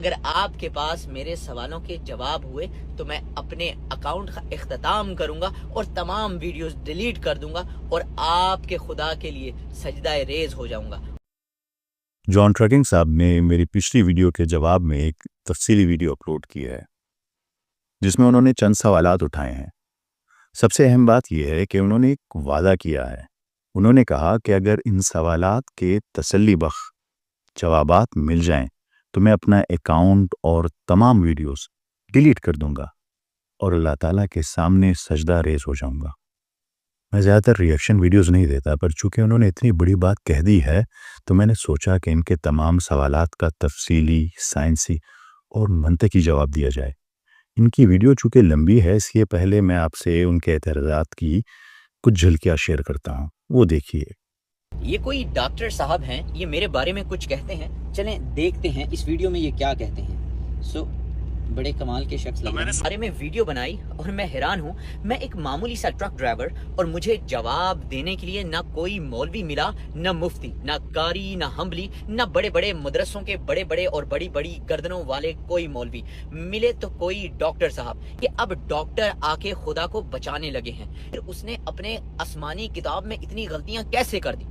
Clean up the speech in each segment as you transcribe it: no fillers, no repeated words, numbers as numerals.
اگر آپ کے پاس میرے سوالوں کے جواب ہوئے تو میں اپنے اکاؤنٹ کا اختتام کروں گا اور تمام ویڈیوز ڈیلیٹ کر دوں گا اور آپ کے خدا کے لیے سجدہ ریز ہو جاؤں گا۔ جان ٹرکنگ صاحب نے میری پچھلی ویڈیو کے جواب میں ایک تفصیلی ویڈیو اپلوڈ کی ہے جس میں انہوں نے چند سوالات اٹھائے ہیں۔ سب سے اہم بات یہ ہے کہ انہوں نے ایک وعدہ کیا ہے۔ انہوں نے کہا کہ اگر ان سوالات کے تسلی بخش جوابات مل جائیں تو میں اپنا اکاؤنٹ اور تمام ویڈیوز ڈیلیٹ کر دوں گا اور اللہ تعالیٰ کے سامنے سجدہ ریز ہو جاؤں گا۔ میں زیادہ تر ریئیکشن ویڈیوز نہیں دیتا، پر چونکہ انہوں نے اتنی بڑی بات کہہ دی ہے تو میں نے سوچا کہ ان کے تمام سوالات کا تفصیلی، سائنسی اور منطقی جواب دیا جائے۔ ان کی ویڈیو چونکہ لمبی ہے، اس لیے پہلے میں آپ سے ان کے اعتراضات کی کچھ جھلکیاں شیئر کرتا ہوں، وہ دیکھیے۔ یہ کوئی ڈاکٹر صاحب ہیں، یہ میرے بارے میں کچھ کہتے ہیں، چلیں دیکھتے ہیں اس ویڈیو میں یہ کیا کہتے ہیں۔ بڑے کمال کے شخص لگ رہے ہیں۔ بارے میں ویڈیو بنائی اور میں حیران ہوں، میں ایک معمولی سا ٹرک ڈرائیور اور مجھے جواب دینے کے لیے نہ کوئی مولوی ملا، نہ مفتی، نہ قاری، نہ حنبلی، نہ بڑے بڑے مدرسوں کے بڑے بڑے اور بڑی بڑی گردنوں والے کوئی مولوی ملے، تو کوئی ڈاکٹر صاحب کہ اب ڈاکٹر آ کے خدا کو بچانے لگے ہیں۔ پھر اس نے اپنے آسمانی کتاب میں اتنی غلطیاں کیسے کر دی؟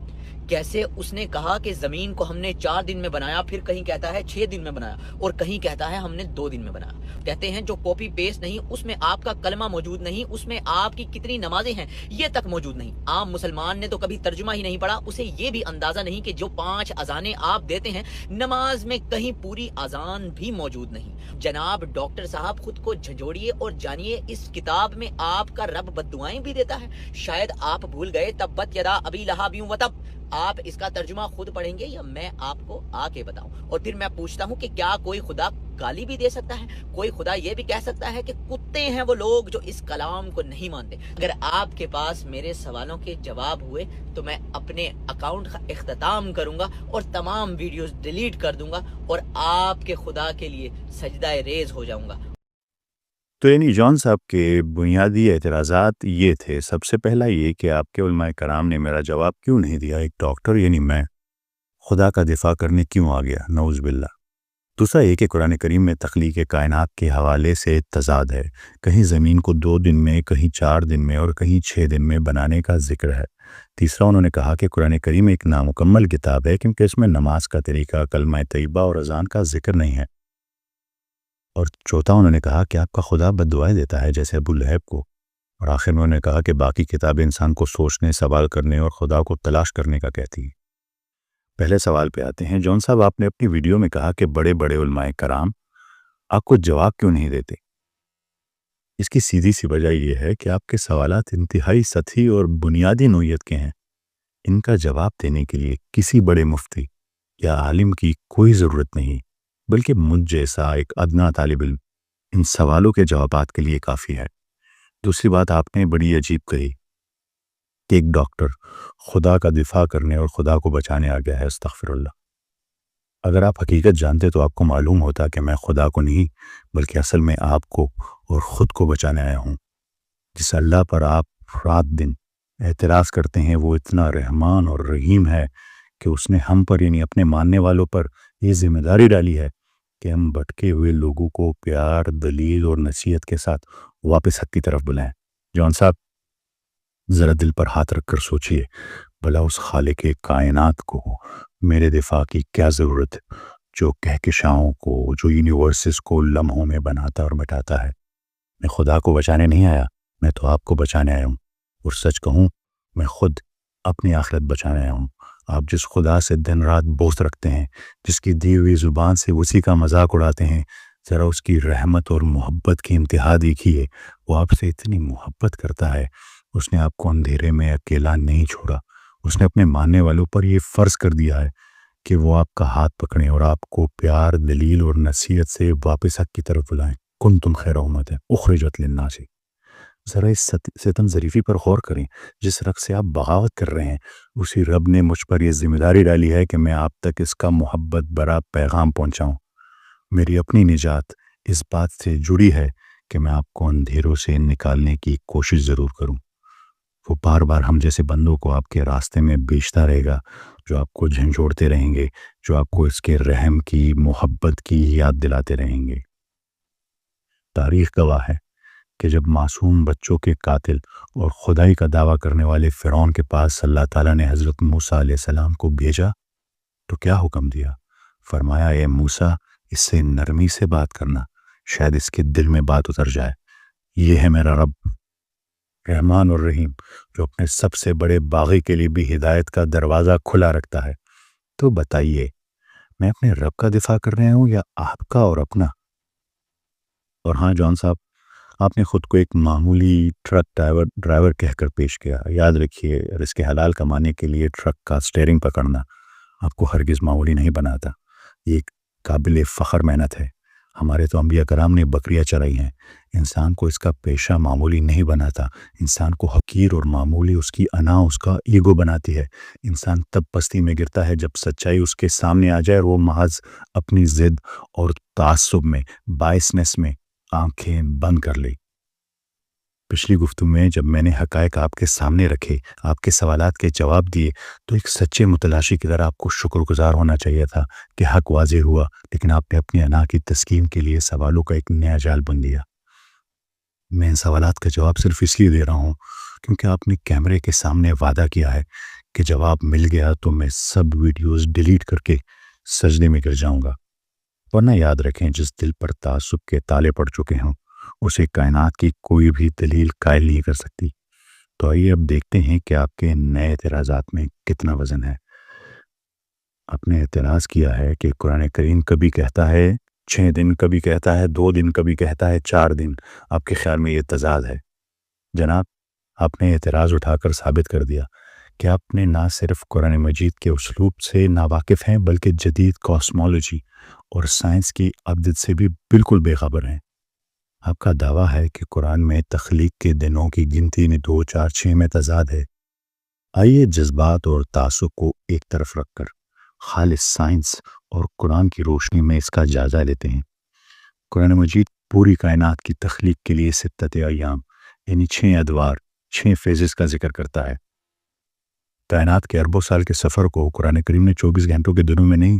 کیسے اس نے کہا کہ زمین کو ہم نے 4 دن میں بنایا، پھر کہیں کہتا ہے 6 دن میں بنایا، اور کہیں کہتا ہے ہم نے 2 دن میں بنایا۔ کہتے ہیں جو کاپی پیسٹ نہیں، اس میں آپ کا کلمہ موجود نہیں، اس میں آپ کی کتنی نمازیں ہیں یہ تک موجود نہیں۔ عام مسلمان نے تو کبھی ترجمہ ہی نہیں پڑھا، اسے یہ بھی اندازہ نہیں کہ جو 5 اذانیں آپ دیتے ہیں نماز میں کہیں پوری اذان بھی موجود نہیں۔ جناب ڈاکٹر صاحب خود کو جھنجھوڑیے اور جانیے اس کتاب میں آپ کا رب بد دعائیں بھی دیتا ہے۔ شاید آپ بھول گئے، تبت یدا ابی لہب وتب۔ آپ اس کا ترجمہ خود پڑھیں گے یا میں آپ کو آ کے بتاؤں؟ اور پھر میں پوچھتا ہوں کہ کیا کوئی خدا گالی بھی دے سکتا ہے؟ کوئی خدا یہ بھی کہہ سکتا ہے کہ کتے ہیں وہ لوگ جو اس کلام کو نہیں مانتے؟ اگر آپ کے پاس میرے سوالوں کے جواب ہوئے تو میں اپنے اکاؤنٹ کا اختتام کروں گا اور تمام ویڈیوز ڈیلیٹ کر دوں گا اور آپ کے خدا کے لیے سجدہ ریز ہو جاؤں گا۔ تو یعنی جان صاحب کے بنیادی اعتراضات یہ تھے۔ سب سے پہلا یہ کہ آپ کے علماء کرام نے میرا جواب کیوں نہیں دیا، ایک ڈاکٹر یعنی میں خدا کا دفاع کرنے کیوں آ گیا، نعوذ باللہ۔ دوسرا یہ کہ قرآن کریم میں تخلیق کائنات کے حوالے سے تضاد ہے، کہیں زمین کو 2 دن میں، کہیں 4 دن میں اور کہیں 6 دن میں بنانے کا ذکر ہے۔ تیسرا انہوں نے کہا کہ قرآن کریم ایک نامکمل کتاب ہے کیونکہ اس میں نماز کا طریقہ، کلمہ طیبہ اور اذان کا ذکر نہیں ہے۔ اور چوتھا انہوں نے کہا کہ آپ کا خدا بد دعائیں دیتا ہے جیسے ابو لہب کو۔ اور آخر میں انہوں نے کہا کہ باقی کتابیں انسان کو سوچنے، سوال کرنے اور خدا کو تلاش کرنے کا کہتی ہیں۔ پہلے سوال پہ آتے ہیں۔ جون صاحب، آپ نے اپنی ویڈیو میں کہا کہ بڑے بڑے علماء کرام آپ کو جواب کیوں نہیں دیتے؟ اس کی سیدھی سی وجہ یہ ہے کہ آپ کے سوالات انتہائی سطحی اور بنیادی نوعیت کے ہیں۔ ان کا جواب دینے کے لیے کسی بڑے مفتی یا عالم کی کوئی ضرورت نہیں، بلکہ مجھ جیسا ایک ادنا طالب علم ان سوالوں کے جوابات کے لیے کافی ہے۔ دوسری بات آپ نے بڑی عجیب کہی کہ ایک ڈاکٹر خدا کا دفاع کرنے اور خدا کو بچانے آ گیا ہے، استغفر اللہ۔ اگر آپ حقیقت جانتے تو آپ کو معلوم ہوتا کہ میں خدا کو نہیں بلکہ اصل میں آپ کو اور خود کو بچانے آیا ہوں۔ جس اللہ پر آپ رات دن اعتراض کرتے ہیں وہ اتنا رحمان اور رحیم ہے کہ اس نے ہم پر یعنی اپنے ماننے والوں پر یہ ذمہ داری ڈالی ہے کہ ہم بھٹکے ہوئے لوگوں کو پیار، دلیل اور نصیحت کے ساتھ واپس حق کی طرف بلائیں۔ جون صاحب، ذرا دل پر ہاتھ رکھ کر سوچئے، بھلا اس خالق کائنات کو میرے دفاع کی کیا ضرورت ہے، جو کہکشاؤں کو، جو یونیورسز کو لمحوں میں بناتا اور مٹاتا ہے۔ میں خدا کو بچانے نہیں آیا، میں تو آپ کو بچانے آیا ہوں۔ اور سچ کہوں، میں خود اپنی آخرت بچانے آیا ہوں۔ آپ جس خدا سے دن رات بوس رکھتے ہیں، جس کی دی ہوئی زبان سے اسی کا مذاق اڑاتے ہیں، ذرا اس کی رحمت اور محبت کی انتہا دیکھیے۔ وہ آپ سے اتنی محبت کرتا ہے، اس نے آپ کو اندھیرے میں اکیلا نہیں چھوڑا۔ اس نے اپنے ماننے والوں پر یہ فرض کر دیا ہے کہ وہ آپ کا ہاتھ پکڑیں اور آپ کو پیار، دلیل اور نصیحت سے واپس حق کی طرف بلائیں۔ کنتم خیر امت اخرجت للناس۔ ذرا اس ستم ظریفی پر غور کریں۔ جس رقص سے آپ بغاوت کر رہے ہیں، اسی رب نے مجھ پر یہ ذمہ داری ڈالی ہے کہ میں آپ تک اس کا محبت برا پیغام پہنچاؤں۔ میری اپنی نجات اس بات سے جڑی ہے کہ میں آپ کو اندھیروں سے نکالنے کی کوشش ضرور کروں۔ وہ بار بار ہم جیسے بندوں کو آپ کے راستے میں بیچتا رہے گا، جو آپ کو جھنجھوڑتے رہیں گے، جو آپ کو اس کے رحم کی، محبت کی یاد دلاتے رہیں گے۔ تاریخ گواہ ہے کہ جب معصوم بچوں کے قاتل اور خدائی کا دعویٰ کرنے والے فرعون کے پاس اللہ تعالیٰ نے حضرت موسیٰ علیہ السلام کو بھیجا تو کیا حکم دیا؟ فرمایا، اے موسیٰ، اس سے نرمی سے بات کرنا، شاید اس کے دل میں بات اتر جائے۔ یہ ہے میرا رب، رحمان اور رحیم، جو اپنے سب سے بڑے باغی کے لیے بھی ہدایت کا دروازہ کھلا رکھتا ہے۔ تو بتائیے، میں اپنے رب کا دفاع کر رہا ہوں یا آپ کا اور اپنا؟ اور ہاں جان صاحب، آپ نے خود کو ایک معمولی ٹرک ڈرائیور کہہ کر پیش کیا۔ یاد رکھیے، رزق حلال کمانے کے لیے ٹرک کا سٹیئرنگ پکڑنا آپ کو ہرگز معمولی نہیں بناتا۔ یہ ایک قابل فخر محنت ہے۔ ہمارے تو انبیاء کرام نے بکریاں چرائی ہیں۔ انسان کو اس کا پیشہ معمولی نہیں بناتا۔ انسان کو حقیر اور معمولی اس کی انا، اس کا ایگو بناتی ہے۔ انسان تب پستی میں گرتا ہے جب سچائی اس کے سامنے آ جائے اور وہ محض اپنی ضد اور تعصب میں، بائسنس میں آنکھیں بند کر لے۔ پچھلی گفتگو میں جب میں نے حقائق آپ کے سامنے رکھے، آپ کے سوالات کے جواب دیے، تو ایک سچے متلاشی کی طرح آپ کو شکر گزار ہونا چاہیے تھا کہ حق واضح ہوا، لیکن آپ نے اپنی انا کی تسکین کے لیے سوالوں کا ایک نیا جال بن دیا۔ میں ان سوالات کا جواب صرف اس لیے دے رہا ہوں کیونکہ آپ نے کیمرے کے سامنے وعدہ کیا ہے کہ جواب مل گیا تو میں سب ویڈیوز ڈیلیٹ کر کے سجدے میں گر جاؤں گا۔ ورنہ یاد رکھیں، جس دل پر تعصب کے تالے پڑ چکے ہوں اسے کائنات کی کوئی بھی دلیل قائل نہیں کر سکتی۔ تو آئیے اب دیکھتے ہیں کہ آپ کے نئے اعتراضات میں کتنا وزن ہے۔ آپ نے اعتراض کیا ہے کہ قرآن کریم کبھی کہتا ہے 6 دن، کبھی کہتا ہے 2 دن، کبھی کہتا ہے 4 دن۔ آپ کے خیال میں یہ تضاد ہے؟ جناب، آپ نے اعتراض اٹھا کر ثابت کر دیا کہ آپ نے نہ صرف قرآن مجید کے اسلوب سے ناواقف ہیں بلکہ جدید کاسمولوجی اور سائنس کی ابجد سے بھی بالکل بے خبر ہیں۔ آپ کا دعویٰ ہے کہ قرآن میں تخلیق کے دنوں کی گنتی نے 2، 4، 6 میں تضاد ہے۔ آئیے جذبات اور تعصب کو ایک طرف رکھ کر خالص سائنس اور قرآن کی روشنی میں اس کا جائزہ لیتے ہیں۔ قرآن مجید پوری کائنات کی تخلیق کے لیے 6 ایام یعنی 6 ادوار، 6 فیزز کا ذکر کرتا ہے۔ کائنات کے اربوں سال کے سفر کو قرآن کریم نے 24 گھنٹوں کے دنوں میں نہیں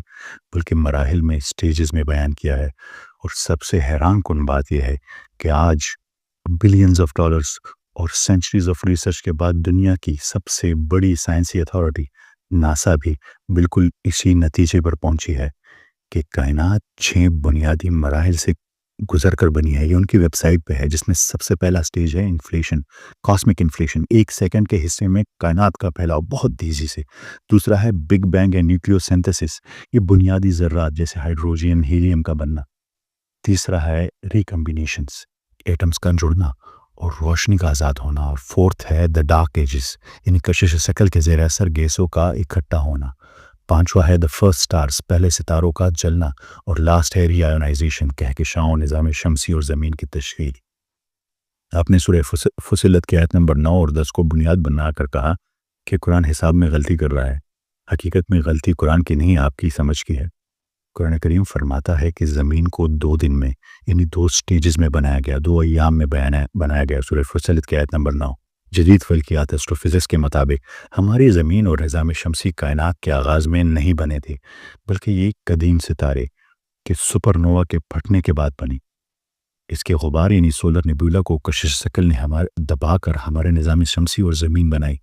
بلکہ مراحل میں، سٹیجز میں بیان کیا ہے۔ اور سب سے حیران کن بات یہ ہے کہ آج بلینز آف ڈالرز اور سینچریز آف ریسرچ کے بعد دنیا کی سب سے بڑی سائنسی اتھارٹی ناسا بھی بالکل اسی نتیجے پر پہنچی ہے کہ کائنات 6 بنیادی مراحل سے گزر کر بنی ہے۔ یہ ان کی ویب سائٹ پہ ہے، جس میں سب سے پہلا سٹیج ہے انفلیشن، کاسمک انفلیشن، 1 سیکنڈ کے حصے میں کائنات کا پھیلاؤ بہت تیزی سے۔ دوسرا ہے بگ بینگ یا نیوکلیو سینتھسس، یہ بنیادی ذرات جیسے ہائیڈروجن، ہیلیم کا بننا۔ تیسرا ہے ریکمبینیشنز، ایٹمز کا جڑنا اور روشنی کا آزاد ہونا۔ اور فورتھ ہے دا ڈارک ایجز، یعنی کشش ثقل کے زیر اثر گیسوں کا اکٹھا ہونا۔ پانچواں ہے دا فرسٹ سٹارز، پہلے ستاروں کا جلنا۔ اور لاسٹ ہے ری آئونائزیشن، کہکشاؤں، نظام شمسی اور زمین کی تشکیل۔ آپ نے سورہ فصلت کی آیت نمبر 9 اور 10 کو بنیاد بنا کر کہا کہ قرآن حساب میں غلطی کر رہا ہے۔ حقیقت میں غلطی قرآن کی نہیں، آپ کی سمجھ کی ہے۔ قرآن کریم فرماتا ہے کہ زمین کو 2 دن میں یعنی 2 سٹیجز میں بنایا گیا، 2 ایام میں بنایا گیا۔ سورہ فصلت کی آیت نمبر 9۔ جدید فلکیات ایسٹروفزکس کے مطابق ہماری زمین اور نظام شمسی کائنات کے آغاز میں نہیں بنے تھے بلکہ یہ قدیم ستارے کے سپر نووا کے پھٹنے کے بعد بنی۔ اس کے غبار یعنی سولر نیبولا کو کشش ثقل نے دبا کر ہمارے نظام شمسی اور زمین بنائی۔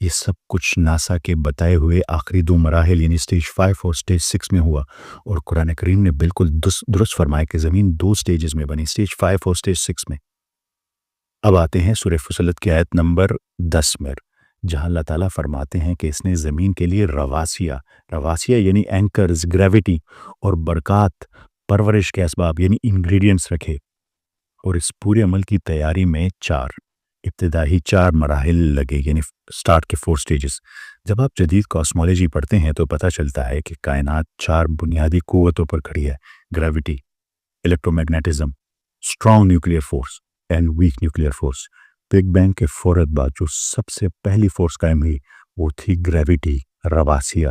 یہ سب کچھ ناسا کے بتائے ہوئے آخری 2 مراحل یعنی سٹیج 5 اور سٹیج 6 میں ہوا۔ اور قرآن کریم نے بالکل درست فرمایا کہ زمین 2 سٹیجز میں بنی، سٹیج 5 اور سٹیج 6 میں۔ اب آتے ہیں سورہ فصلت کی آیت نمبر 10 میں، جہاں اللہ تعالیٰ فرماتے ہیں کہ اس نے زمین کے لیے رواسیہ یعنی اینکرز، گریوٹی اور برکات، پرورش کے اسباب یعنی انگریڈینٹس رکھے۔ اور اس پورے عمل کی تیاری میں 4 ابتدائی مراحل لگے، یعنی سٹارٹ کے 4 سٹیجز۔ جب آپ جدید کاسمولوجی پڑھتے ہیں تو پتہ چلتا ہے کہ کائنات 4 بنیادی قوتوں پر کھڑی ہے: gravity, electro magnetism, strong nuclear force and weak nuclear force. Big bang کے فوراً بعد جو سب سے پہلی فورس قائم ہوئی وہ تھی گریوٹی، رواسیہ۔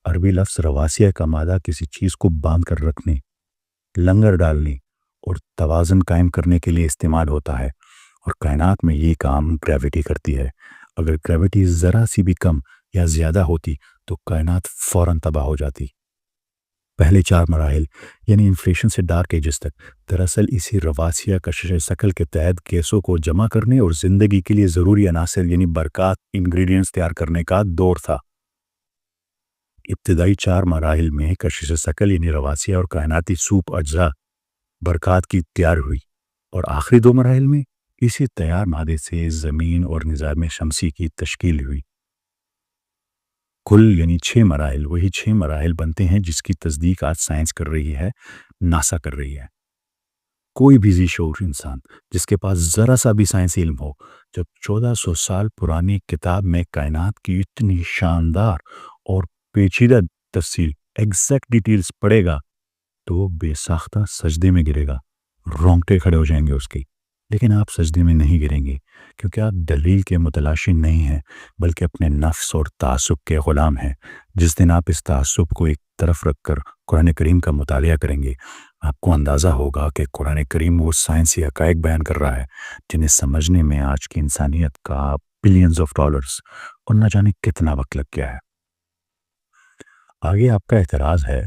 عربی لفظ رواسیہ کا مادہ کسی چیز کو باندھ کر رکھنے، لنگر ڈالنے اور توازن قائم کرنے کے لیے استعمال ہوتا ہے، اور کائنات میں یہ کام گریوٹی کرتی ہے۔ اگر گریوٹی ذرا سی بھی کم یا زیادہ ہوتی تو کائنات فوراً تباہ ہو جاتی۔ پہلے 4 مراحل یعنی انفلیشن سے ڈارک ایجز تک دراصل اسی رواسیہ کشش ثقل کے تحت گیسوں کو جمع کرنے اور زندگی کے لیے ضروری عناصر یعنی برکات انگریڈینٹس تیار کرنے کا دور تھا۔ ابتدائی 4 مراحل میں کشش ثقل یعنی رواسیہ اور کائناتی سوپ اجزاء برکات کی تیار ہوئی، اور آخری 2 مراحل میں اسی تیار مادے سے زمین اور نظام شمسی کی تشکیل ہوئی۔ کل یعنی 6 مراحل وہی 6 مراحل بنتے ہیں جس کی تصدیق آج سائنس کر رہی ہے، ناسا کر رہی ہے۔ کوئی بھی ذی شعور انسان جس کے پاس ذرا سا بھی سائنسی علم ہو، جب 1400 سال پرانی کتاب میں کائنات کی اتنی شاندار اور پیچیدہ تفصیل ایگزیکٹ ڈیٹیلز پڑھے گا تو وہ بے ساختہ سجدے میں گرے گا، رونگٹے کھڑے ہو جائیں گے اس کی۔ لیکن آپ سجدے میں نہیں گریں گے، کیونکہ آپ دلیل کے متلاشی نہیں ہیں بلکہ اپنے نفس اور تعصب کے غلام ہیں۔ جس دن آپ اس تعصب کو ایک طرف رکھ کر قرآن کریم کا مطالعہ کریں گے، آپ کو اندازہ ہوگا کہ قرآن کریم وہ سائنسی حقائق بیان کر رہا ہے جنہیں سمجھنے میں آج کی انسانیت کا بلینز آف ڈالرز اور نہ جانے کتنا وقت لگ گیا ہے۔ آگے آپ کا اعتراض ہے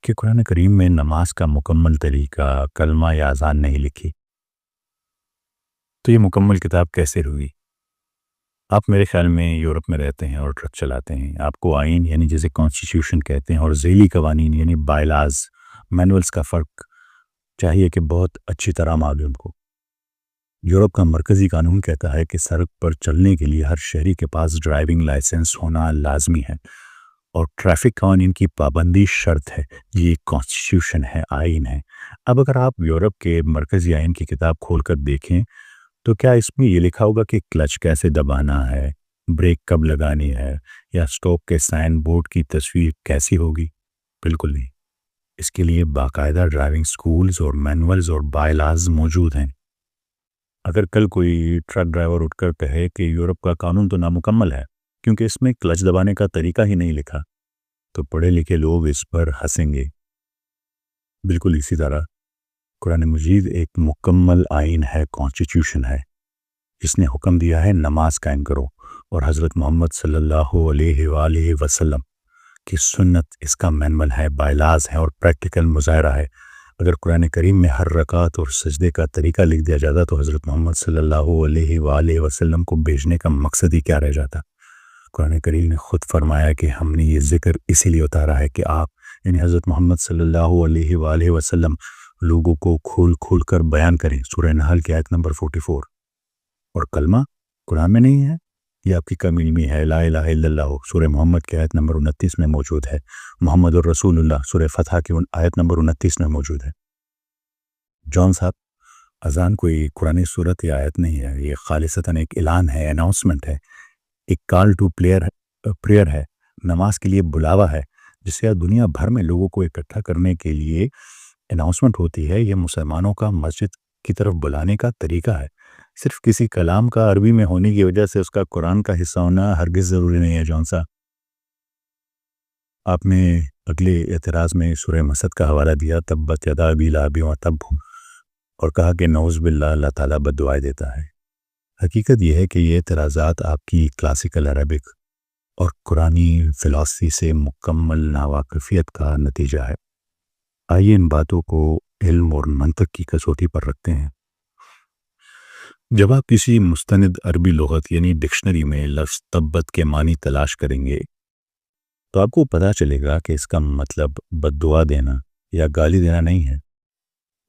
کہ قرآن کریم میں نماز کا مکمل طریقہ کلمہ یا اذان نہیں لکھی، تو یہ مکمل کتاب کیسے ہوئی؟ آپ میرے خیال میں یورپ میں رہتے ہیں اور ٹرک چلاتے ہیں، آپ کو آئین یعنی جسے کانسٹیٹیوشن کہتے ہیں اور ذیلی قوانین یعنی بائی لاز مینولز کا فرق چاہیے کہ بہت اچھی طرح معلوم ہو۔ یورپ کا مرکزی قانون کہتا ہے کہ سڑک پر چلنے کے لیے ہر شہری کے پاس ڈرائیونگ لائسنس ہونا لازمی ہے، اور ٹریفک قوانین کی پابندی شرط ہے۔ یہ کانسٹیٹیوشن ہے، آئین ہے۔ اب اگر آپ یورپ کے مرکزی آئین کی کتاب کھول کر دیکھیں تو کیا اس میں یہ لکھا ہوگا کہ کلچ کیسے دبانا ہے، بریک کب لگانی ہے، یا اسٹاپ کے سائن بورڈ کی تصویر کیسی ہوگی؟ بالکل نہیں۔ اس کے لیے باقاعدہ ڈرائیونگ سکولز اور مینولز اور بائی لاز موجود ہیں۔ اگر کل کوئی ٹرک ڈرائیور اٹھ کر کہے کہ یورپ کا قانون تو نامکمل ہے کیونکہ اس میں کلچ دبانے کا طریقہ ہی نہیں لکھا، تو پڑھے لکھے لوگ اس پر ہنسیں گے۔ بالکل اسی طرح قرآن مجید ایک مکمل آئین ہے، کانسٹیٹیوشن ہے، جس نے حکم دیا ہے نماز قائم کرو، اور حضرت محمد صلی اللہ علیہ وآلہ وسلم کی سنت اس کا مینول ہے، بائلاز ہے اور پریکٹیکل مظاہرہ ہے۔ اگر قرآن کریم میں ہر رکعت اور سجدے کا طریقہ لکھ دیا جاتا تو حضرت محمد صلی اللہ علیہ وآلہ وسلم کو بھیجنے کا مقصد ہی کیا رہ جاتا؟ قرآن کریم نے خود فرمایا کہ ہم نے یہ ذکر اسی لیے اتارا ہے کہ آپ یعنی حضرت محمد صلی اللہ علیہ وآلہ وسلم لوگوں کو کھول کھول کر بیان کریں۔ سورہ نحل کی آیت نمبر 44۔ اور کلمہ قرآن میں نہیں ہے، یہ آپ کی کم علمی ہے۔ لا الہ الا اللہ سورہ محمد کی آیت نمبر 29 میں موجود ہے۔ محمد الرسول اللہ سورہ فتح کی آیت نمبر 29 میں موجود ہے۔ جان صاحب، اذان کوئی قرآن صورت یا آیت نہیں ہے، یہ خالصتاً ایک اعلان ہے، اناؤنسمنٹ ہے، ایک کال ٹو پریئر ہے، نماز کے لیے بلاوا ہے، جس سے دنیا بھر میں لوگوں کو اکٹھا کرنے کے لیے اناؤنسمنٹ ہوتی ہے۔ یہ مسلمانوں کا مسجد کی طرف بلانے کا طریقہ ہے۔ صرف کسی کلام کا عربی میں ہونے کی وجہ سے اس کا قرآن کا حصہ ہونا ہرگز ضروری نہیں ہے۔ جان صاحب، آپ نے اگلے اعتراض میں سورہ مسد کا حوالہ دیا، تبت یدا ابی لہب وتب، اور کہا کہ نعوذ باللہ اللہ تعالیٰ بد دعائیں دیتا ہے۔ حقیقت یہ ہے کہ یہ اعتراضات آپ کی کلاسیکل عربک اور قرآنی فلسفی سے مکمل ناواقفیت کا نتیجہ ہے۔ آئیے ان باتوں کو علم اور منطق کی کسوٹی پر رکھتے ہیں۔ جب آپ کسی مستند عربی لغت یعنی ڈکشنری میں لفظ تبت کے معنی تلاش کریں گے تو آپ کو پتہ چلے گا کہ اس کا مطلب بد دعا دینا یا گالی دینا نہیں ہے،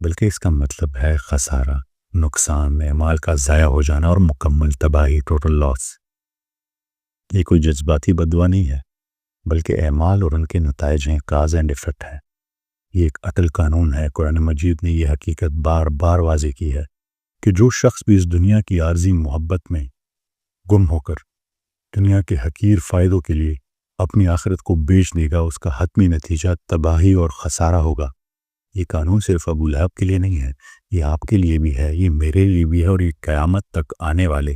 بلکہ اس کا مطلب ہے خسارہ، نقصان، اعمال کا ضائع ہو جانا اور مکمل تباہی، ٹوٹل لاس۔ یہ کوئی جذباتی بد دعا نہیں ہے، بلکہ اعمال اور ان کے نتائج ہیں، کاز اینڈ ایفیکٹ ہے۔ یہ ایک اٹل قانون ہے۔ قرآن مجید نے یہ حقیقت بار بار واضح کی ہے کہ جو شخص بھی اس دنیا کی عارضی محبت میں گم ہو کر دنیا کے حقیر فائدوں کے لیے اپنی آخرت کو بیچ دے گا، اس کا حتمی نتیجہ تباہی اور خسارہ ہوگا۔ یہ قانون صرف ابو لہب کے لیے نہیں ہے، یہ آپ کے لیے بھی ہے، یہ میرے لیے بھی ہے، اور یہ قیامت تک آنے والے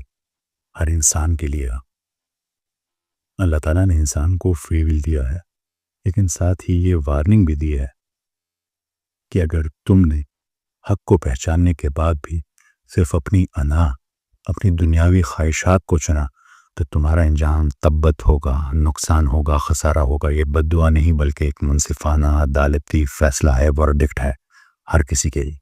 ہر انسان کے لیے ہے۔ اللہ تعالیٰ نے انسان کو فری ول دیا ہے، لیکن ساتھ ہی یہ وارننگ بھی دی ہے کہ اگر تم نے حق کو پہچاننے کے بعد بھی صرف اپنی انا، اپنی دنیاوی خواہشات کو چنا تو تمہارا انجام تبت ہوگا، نقصان ہوگا، خسارہ ہوگا۔ یہ بد دعا نہیں بلکہ ایک منصفانہ عدالتی فیصلہ ہے، ورڈکٹ ہے ہر کسی کے لیے۔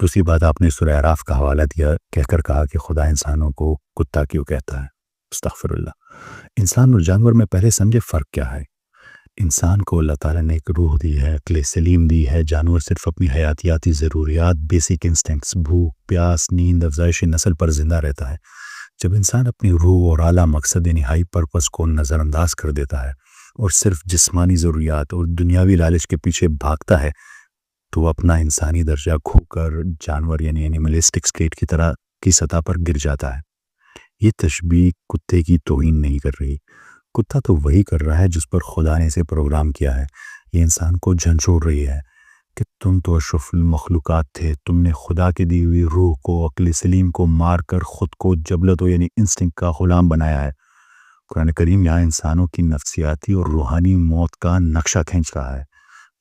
دوسری بات، آپ نے سورہ اعراف کا حوالہ دیا، کہہ کر کہا کہ خدا انسانوں کو کتا کیوں کہتا ہے۔ استغفر اللہ۔ انسان اور جانور میں پہلے سمجھے فرق کیا ہے۔ انسان کو اللہ تعالیٰ نے ایک روح دی ہے، عقل سلیم دی ہے۔ جانور صرف اپنی حیاتیاتی ضروریات، بیسک انسٹنکٹس، بھوک، پیاس، نیند، افزائش نسل پر زندہ رہتا ہے۔ جب انسان اپنی روح اور اعلیٰ مقصد ہائی پرپس کو نظر انداز کر دیتا ہے اور صرف جسمانی ضروریات اور دنیاوی لالچ کے پیچھے بھاگتا ہے تو وہ اپنا انسانی درجہ کھو کر جانور یعنی اینیملسٹک اسٹیٹ کی طرح کی سطح پر گر جاتا ہے۔ یہ تشبیہ کتے کی توہین نہیں کر رہی۔ کتا تو وہی کر رہا ہے جس پر خدا نے اسے پروگرام کیا ہے۔ یہ انسان کو جھنجھوڑ رہی ہے کہ تم تو اشرف المخلوقات تھے، تم نے خدا کی دی ہوئی روح کو، عقل سلیم کو مار کر خود کو جبلت یعنی انسٹنکٹ کا غلام بنایا ہے۔ قرآن کریم یہاں انسانوں کی نفسیاتی اور روحانی موت کا نقشہ کھینچ رہا ہے،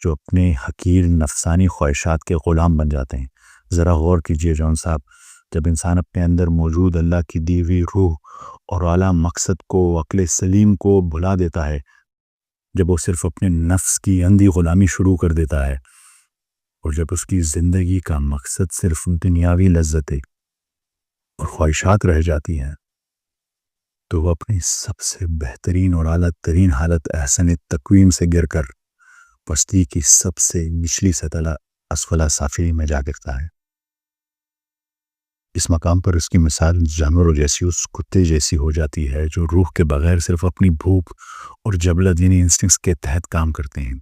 جو اپنے حقیر نفسانی خواہشات کے غلام بن جاتے ہیں۔ ذرا غور کیجئے جون صاحب، جب انسان اپنے اندر موجود اللہ کی دی ہوئی روح اور اعلیٰ مقصد کو، عقل سلیم کو بھلا دیتا ہے، جب وہ صرف اپنے نفس کی اندھی غلامی شروع کر دیتا ہے، اور جب اس کی زندگی کا مقصد صرف دنیاوی لذتیں اور خواہشات رہ جاتی ہیں، تو وہ اپنی سب سے بہترین اور اعلیٰ ترین حالت احسن تقویم سے گر کر پستی کی سب سے نچلی سطح اسفل سافلی میں جا گرتا ہے۔ اس مقام پر اس کی مثال جانوروں جیسی، اس کتے جیسی ہو جاتی ہے جو روح کے بغیر صرف اپنی بھوک اور جبلت یعنی انسٹنکٹس کے تحت کام کرتے ہیں۔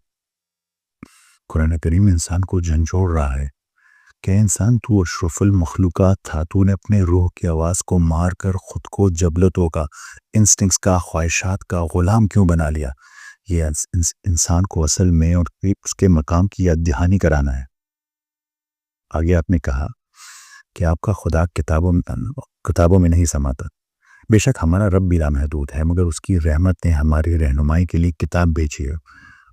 قرآن کریم انسان کو جھنجھوڑ رہا ہے کہ انسان تو اشرف المخلوقات تھا، تو نے اپنے روح کی آواز کو مار کر خود کو جبلتوں کا، انسٹنکٹس کا، خواہشات کا غلام کیوں بنا لیا۔ یہ انسان کو اصل میں اور اس کے مقام کی یاد دہانی کرانا ہے۔ آگے آپ نے کہا کہ آپ کا خدا کتابوں میں نہیں سماتا۔ بے شک ہمارا رب بھی لامحدود ہے، مگر اس کی رحمت نے ہماری رہنمائی کے لیے کتاب بھیجی ہے۔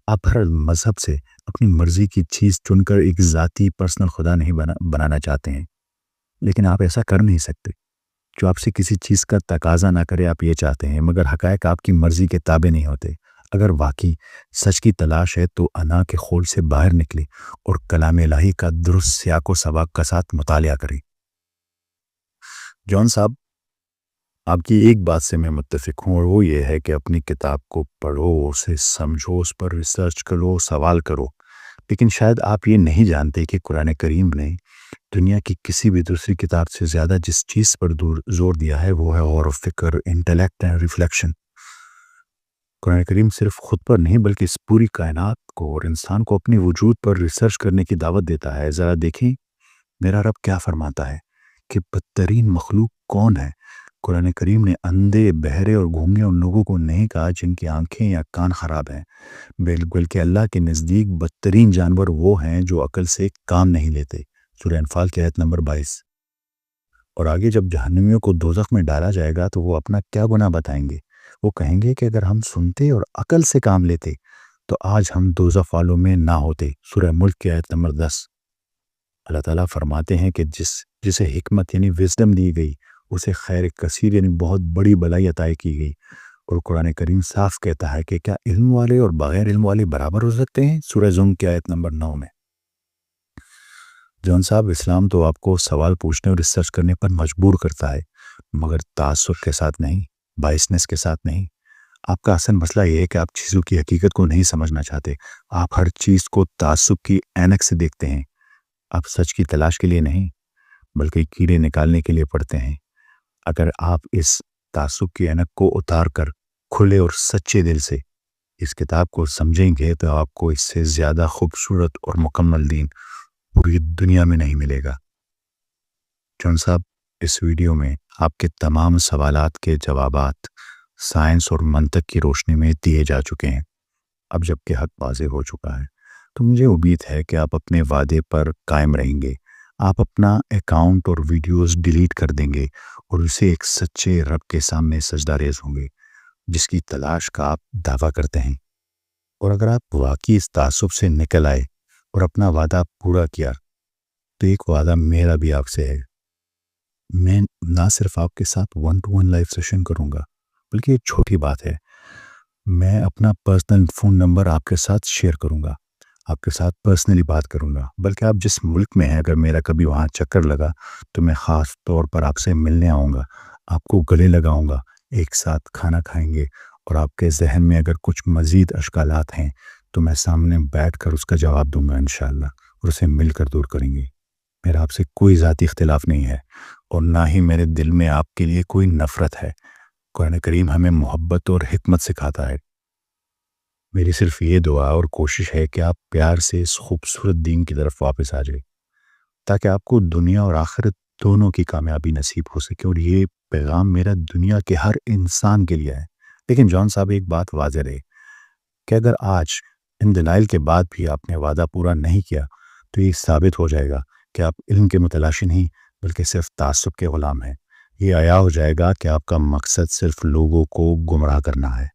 آپ ہر مذہب سے اپنی مرضی کی چیز چن کر ایک ذاتی پرسنل خدا نہیں بنانا چاہتے ہیں، لیکن آپ ایسا کر نہیں سکتے۔ جو آپ سے کسی چیز کا تقاضا نہ کرے آپ یہ چاہتے ہیں، مگر حقائق آپ کی مرضی کے تابع نہیں ہوتے۔ اگر واقعی سچ کی تلاش ہے تو انا کے خول سے باہر نکلے اور کلام الہی کا درست سیاق و سباق کے ساتھ مطالعہ کریں۔ جون صاحب، آپ کی ایک بات سے میں متفق ہوں، اور وہ یہ ہے کہ اپنی کتاب کو پڑھو، اسے سمجھو، اس پر ریسرچ کرو، سوال کرو، لیکن شاید آپ یہ نہیں جانتے کہ قرآن کریم نے دنیا کی کسی بھی دوسری کتاب سے زیادہ جس چیز پر زور دیا ہے وہ ہے غور و فکر، انٹلیکٹ اینڈ ریفلیکشن۔ قرآن کریم صرف خود پر نہیں بلکہ اس پوری کائنات کو اور انسان کو اپنی وجود پر ریسرچ کرنے کی دعوت دیتا ہے۔ ذرا دیکھیں میرا رب کیا فرماتا ہے کہ بدترین مخلوق کون ہے۔ قرآن کریم نے اندھے، بہرے اور گونگے ان لوگوں کو نہیں کہا جن کی آنکھیں یا کان خراب ہیں، بلکہ اللہ کے نزدیک بدترین جانور وہ ہیں جو عقل سے کام نہیں لیتے۔ سورہ انفال کی آیت نمبر 22۔ اور آگے جب جہنمیوں کو دوزخ میں ڈالا جائے گا تو وہ اپنا کیا گناہ بتائیں گے؟ وہ کہیں گے کہ اگر ہم سنتے اور عقل سے کام لیتے تو آج ہم دوزخ والوں میں نہ ہوتے۔ سورہ ملک کی آیت نمبر 10۔ اللہ تعالیٰ فرماتے ہیں کہ جسے حکمت یعنی وزڈم دی گئی اسے خیر کثیر یعنی بہت بڑی بلائی عطا کی گئی۔ اور قرآن کریم صاف کہتا ہے کہ کیا علم والے اور بغیر علم والے برابر ہو سکتے ہیں؟ سورہ زم کی آیت نمبر 9 میں۔ جون صاحب، اسلام تو آپ کو سوال پوچھنے اور ریسرچ کرنے پر مجبور کرتا ہے، مگر تعصب کے ساتھ نہیں، بائسنس کے ساتھ نہیں۔ آپ کا اصل مسئلہ یہ ہے کہ آپ چیزوں کی حقیقت کو نہیں سمجھنا چاہتے۔ آپ ہر چیز کو تعصب کی عینک سے دیکھتے ہیں۔ آپ سچ کی تلاش کے لیے نہیں بلکہ کیڑے نکالنے کے لیے پڑھتے ہیں۔ اگر آپ اس تعصب کی عینک کو اتار کر کھلے اور سچے دل سے اس کتاب کو سمجھیں گے تو آپ کو اس سے زیادہ خوبصورت اور مکمل دین پوری دنیا میں نہیں ملے گا۔ جون صاحب، اس ویڈیو میں آپ کے تمام سوالات کے جوابات سائنس اور منطق کی روشنی میں دیے جا چکے ہیں۔ اب جب کہ حق واضح ہو چکا ہے تو مجھے امید ہے کہ آپ اپنے وعدے پر قائم رہیں گے۔ آپ اپنا اکاؤنٹ اور ویڈیوز ڈیلیٹ کر دیں گے اور اسے ایک سچے رب کے سامنے سجدہ ریز ہوں گے جس کی تلاش کا آپ دعویٰ کرتے ہیں۔ اور اگر آپ واقعی اس تعصب سے نکل آئے اور اپنا وعدہ پورا کیا تو ایک وعدہ میرا بھی آپ سے ہے، میں نہ صرف آپ کے ساتھ 1-to-1 لائف سیشن کروں گا بلکہ ایک چھوٹی بات ہے، میں اپنا پرسنل فون نمبر آپ کے ساتھ شیئر کروں گا، آپ کے ساتھ پرسنلی بات کروں گا، بلکہ آپ جس ملک میں ہیں اگر میرا کبھی وہاں چکر لگا تو میں خاص طور پر آپ سے ملنے آؤں گا، آپ کو گلے لگاؤں گا، ایک ساتھ کھانا کھائیں گے، اور آپ کے ذہن میں اگر کچھ مزید اشکالات ہیں تو میں سامنے بیٹھ کر اس کا جواب دوں گا انشاءاللہ، اور اسے مل کر دور کریں گے۔ میرا آپ سے کوئی ذاتی اختلاف نہیں ہے، اور نہ ہی میرے دل میں آپ کے لیے کوئی نفرت ہے۔ قرآن کریم ہمیں محبت اور حکمت سکھاتا ہے۔ میری صرف یہ دعا اور کوشش ہے کہ آپ پیار سے اس خوبصورت دین کی طرف واپس آ جائیں، تاکہ آپ کو دنیا اور آخرت دونوں کی کامیابی نصیب ہو سکے، اور یہ پیغام میرا دنیا کے ہر انسان کے لیے ہے۔ لیکن جان صاحب، ایک بات واضح رہے کہ اگر آج ان دلائل کے بعد بھی آپ نے وعدہ پورا نہیں کیا تو یہ ثابت ہو جائے گا کہ آپ علم کے متلاشی نہیں بلکہ صرف تعصب کے غلام ہیں۔ یہ عیاں ہو جائے گا کہ آپ کا مقصد صرف لوگوں کو گمراہ کرنا ہے۔